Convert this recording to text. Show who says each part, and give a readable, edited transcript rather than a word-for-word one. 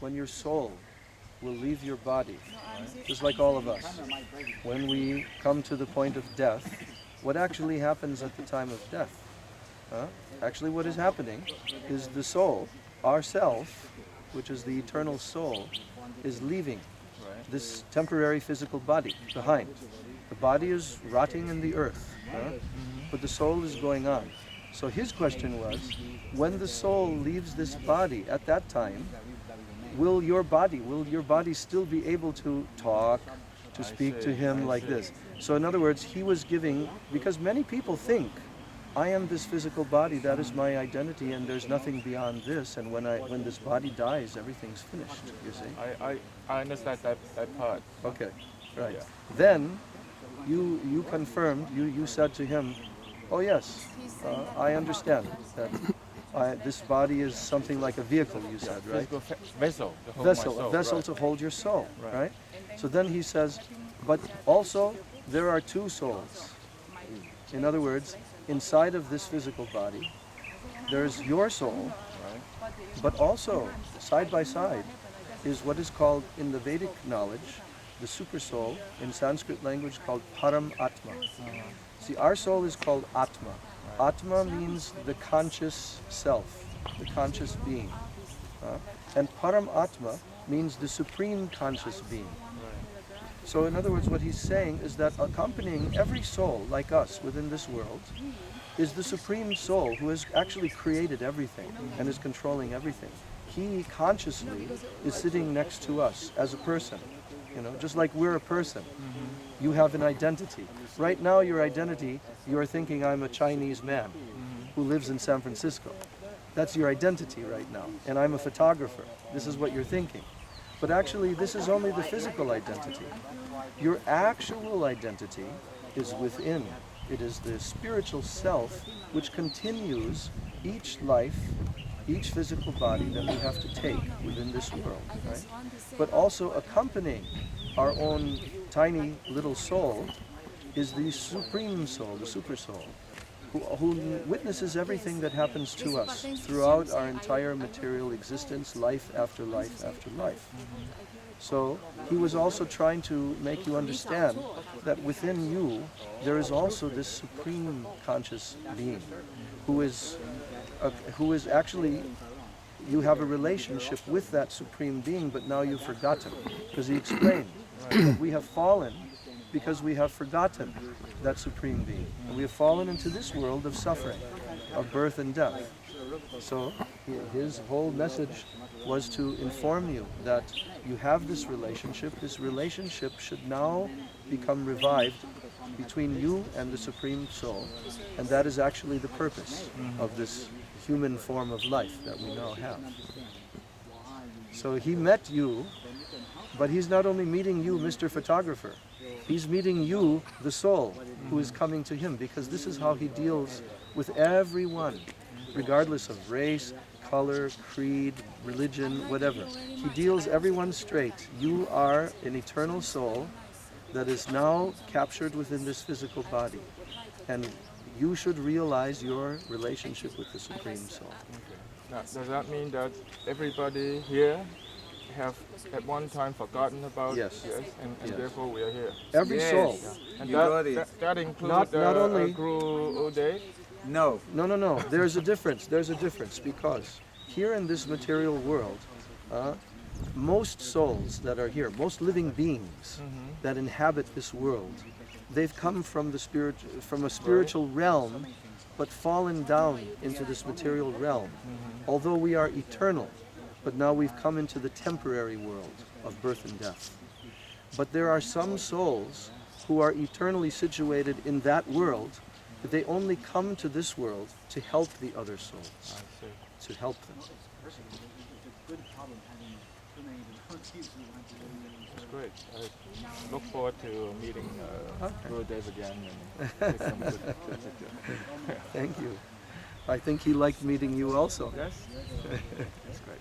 Speaker 1: when your soul will leave your body, just like all of us, when we come to the point of death, what actually happens at the time of death? Actually, what is happening is the soul, our self, which is the eternal soul, is leaving this temporary physical body behind. The body is rotting in the earth, but the soul is going on. So his question was, when the soul leaves this body at that time, will your body still be able to talk, to speak to him like this? So in other words, he was giving, because many people think, I am this physical body, that is my identity, and there's nothing beyond this, and when this body dies, everything's finished, you see?
Speaker 2: I understand that part.
Speaker 1: Okay, right.
Speaker 2: Yeah.
Speaker 1: Then you confirmed, you said to him, oh yes, I understand that this body is something like a vehicle, you said, right?
Speaker 2: Vessel.
Speaker 1: A vessel to hold your soul, right? So then he says, but also there are two souls. In other words, inside of this physical body, there's your soul, but also side by side is what is called in the Vedic knowledge, the super soul, in Sanskrit language called Param Atma. See, our soul is called Atma. Atma means the conscious self, the conscious being. And Param Atma means the supreme conscious being. So in other words, what he's saying is that accompanying every soul like us within this world is the supreme soul who has actually created everything and is controlling everything. He consciously is sitting next to us as a person, just like we're a person. You have an identity. Right now your identity, you're thinking I'm a Chinese man who lives in San Francisco. That's your identity right now. And I'm a photographer. This is what you're thinking. But actually, this is only the physical identity. Your actual identity is within. It is the spiritual self which continues each life, each physical body that we have to take within this world, right? But also accompanying our own tiny little soul is the supreme soul, the super soul, who witnesses everything that happens to us throughout our entire material existence, life after life after life. So he was also trying to make you understand that within you there is also this supreme conscious being who is actually, you have a relationship with that supreme being, but now you've forgotten. Because he explained that we have fallen because we have forgotten that supreme being. And we have fallen into this world of suffering, of birth and death. So his whole message was to inform you that you have this relationship. This relationship should now become revived between you and the Supreme Soul. And that is actually the purpose of this human form of life that we now have. So he met you, but he's not only meeting you, Mr. Photographer. He's meeting you, the soul, who is coming to him, because this is how he deals with everyone, regardless of race, color, creed, religion, whatever. He deals everyone straight. You are an eternal soul that is now captured within this physical body. And you should realize your relationship with the Supreme Soul.
Speaker 2: Now, does that mean that everybody here have at one time forgotten about and therefore we are here?
Speaker 1: Every soul.
Speaker 2: And that includes
Speaker 1: not only
Speaker 2: Guru Uday?
Speaker 1: No. There's a difference. There's a difference because here in this material world, most souls that are here, most living beings that inhabit this world, they've come from the from a spiritual realm, but fallen down into this material realm. Although we are eternal, but now we've come into the temporary world of birth and death. But there are some souls who are eternally situated in that world, but they only come to this world to help the other souls, to help them.
Speaker 2: That's great. I look forward to meeting Guru Dev again. And take some good pictures.
Speaker 1: Thank you. I think he liked meeting you also.
Speaker 2: Yes? That's great.